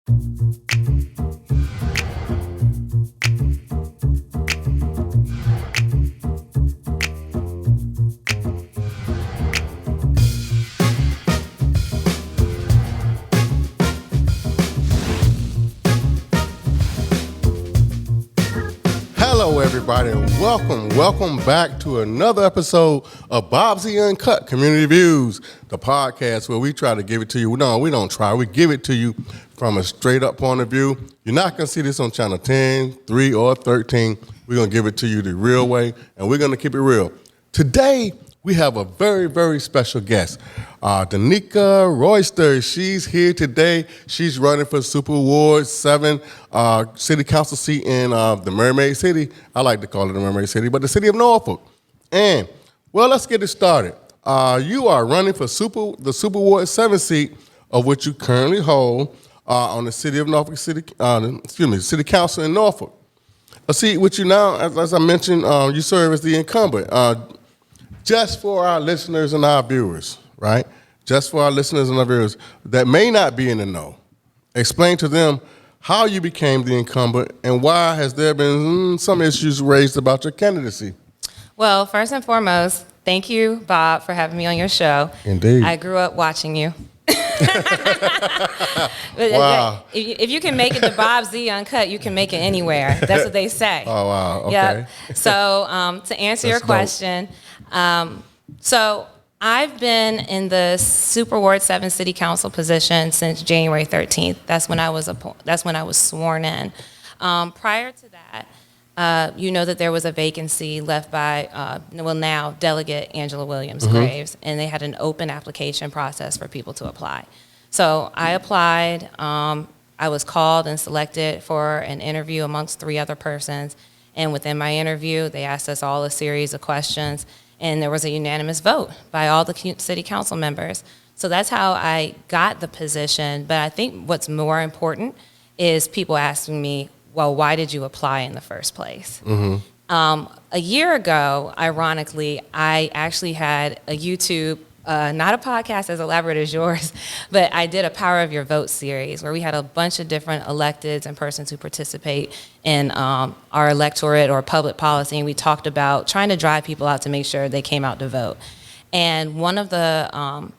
Hello, everybody, and welcome back to another episode of Bobsy Uncut Community Views, the podcast where we try to give it to you. No, we don't try. We give it to you from a straight-up point of view. You're not going to see this on Channel 10, 3, or 13. We're going to give it to you the real way, and we're going to keep it real. Today, we have a very, very special guest, Danica Royster. She's here today. She's running for Super Ward 7 City Council seat in the Mermaid City. I like to call it the Mermaid City, but the city of Norfolk. And, well, let's get it started. You are running for the Super Ward 7 seat, of which you currently hold on the City of Norfolk City Council in Norfolk. A seat which you now, as I mentioned, you serve as the incumbent. Just for our listeners and our viewers, right? Just for our listeners and our viewers that may not be in the know, explain to them how you became the incumbent and why has there been some issues raised about your candidacy? Well, first and foremost, thank you, Bob, for having me on your show. Indeed. I grew up watching you. Wow. If you can make it to Bob Z Uncut, you can make it anywhere. That's what they say. Oh, wow. Okay. Yep. So to answer your question, so I've been in the Super Ward 7 City Council position since January 13th. That's when I was sworn in. Prior to that, you know that there was a vacancy left by, now Delegate Angela Williams-Graves, and they had an open application process for people to apply. So I applied. I was called and selected for an interview amongst 3 other persons. And within my interview, they asked us all a series of questions, and there was a unanimous vote by all the city council members. So that's how I got the position. But I think what's more important is people asking me, well, why did you apply in the first place? Mm-hmm. A year ago, ironically, I actually had a YouTube, not a podcast as elaborate as yours, but I did a Power of Your Vote series where we had a bunch of different electeds and persons who participate in our electorate or public policy, and we talked about trying to drive people out to make sure they came out to vote. And one of the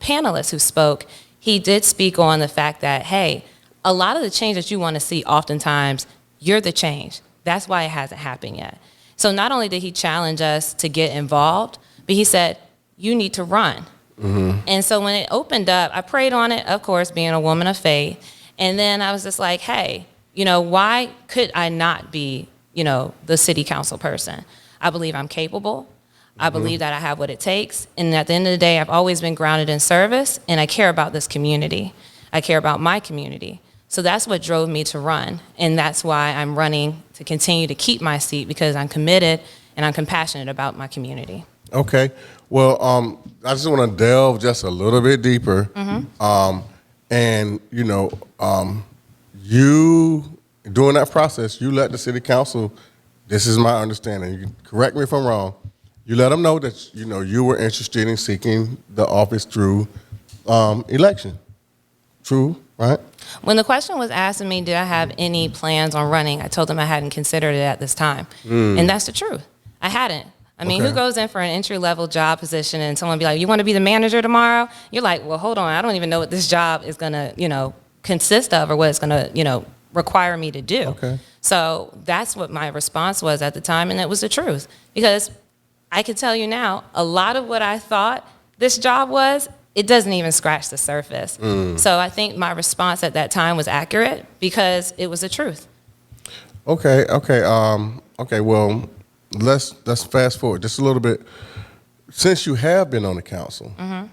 panelists who spoke, he did speak on the fact that, hey, a lot of the change that you want to see oftentimes, you're the change. That's why it hasn't happened yet. So not only did he challenge us to get involved, but he said, you need to run. Mm-hmm. And so when it opened up, I prayed on it, of course, being a woman of faith. And then I was just like, hey, why could I not be, the city council person? I believe I'm capable. Mm-hmm. I believe that I have what it takes. And at the end of the day, I've always been grounded in service, and I care about this community. I care about my community. So that's what drove me to run. And that's why I'm running to continue to keep my seat, because I'm committed and I'm compassionate about my community. Okay. Well, I just want to delve just a little bit deeper. Mm-hmm. You, during that process, you let the city council, this is my understanding, you can correct me if I'm wrong, you let them know that, you were interested in seeking the office through election. True, right? When the question was asked of me, did I have any plans on running, I told them I hadn't considered it at this time. And that's the truth. I hadn't. I mean, Who goes in for an entry-level job position and someone be like, you want to be the manager tomorrow? You're like, well, hold on. I don't even know what this job is going to, consist of or what it's going to, require me to do. Okay. So that's what my response was at the time, and it was the truth. Because I can tell you now, a lot of what I thought this job was, it doesn't even scratch the surface. So I think my response at that time was accurate because it was the truth. Okay. Well, let's fast forward just a little bit. Since you have been on the council, mm-hmm.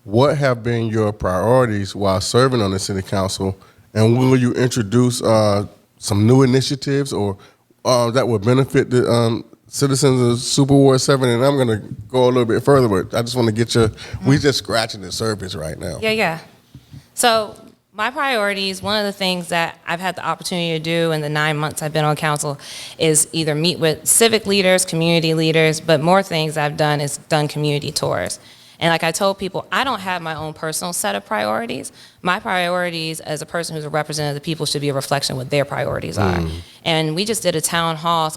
what have been your priorities while serving on the city council, and will you introduce some new initiatives or that would benefit the citizens of Super Ward 7? And I'm going to go a little bit further, but I just want to get we just scratching the surface right now. Yeah. So my priorities, one of the things that I've had the opportunity to do in the 9 months I've been on council is either meet with civic leaders, community leaders, but more things I've done is done community tours. And like I told people, I don't have my own personal set of priorities. My priorities as a person who's a representative of the people should be a reflection of what their priorities are. And we just did a town hall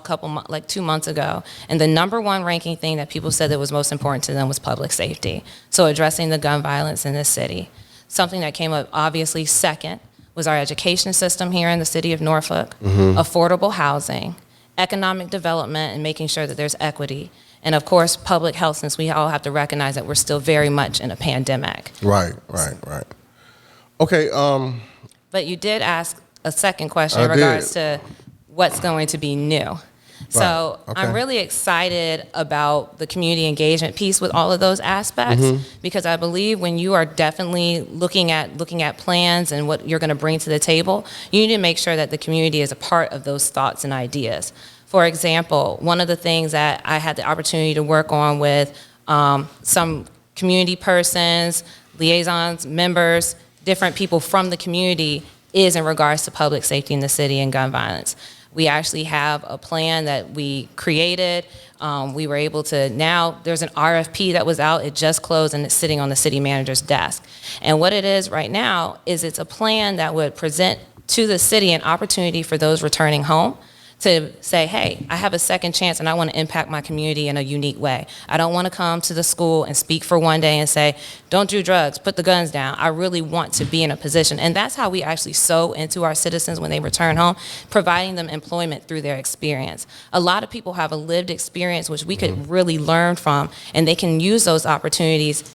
like 2 months ago, and the number one ranking thing that people said that was most important to them was public safety. So addressing the gun violence in this city. Something that came up obviously second was our education system here in the city of Norfolk, affordable housing, economic development, and making sure that there's equity. And of course, public health, since we all have to recognize that we're still very much in a pandemic. Right. Okay. But you did ask a second question in I regards did. to what's going to be new. So Okay. I'm really excited about the community engagement piece with all of those aspects, because I believe when you are definitely looking at plans and what you're going to bring to the table, you need to make sure that the community is a part of those thoughts and ideas. For example, one of the things that I had the opportunity to work on with some community persons, liaisons, members, different people from the community is in regards to public safety in the city and gun violence. We actually have a plan that we created. We were able to, now there's an RFP that was out. It just closed and it's sitting on the city manager's desk. And what it is right now is it's a plan that would present to the city an opportunity for those returning home to say, hey, I have a second chance and I want to impact my community in a unique way. I don't want to come to the school and speak for one day and say, don't do drugs, put the guns down. I really want to be in a position. And that's how we actually sow into our citizens when they return home, providing them employment through their experience. A lot of people have a lived experience which we could really learn from, and they can use those opportunities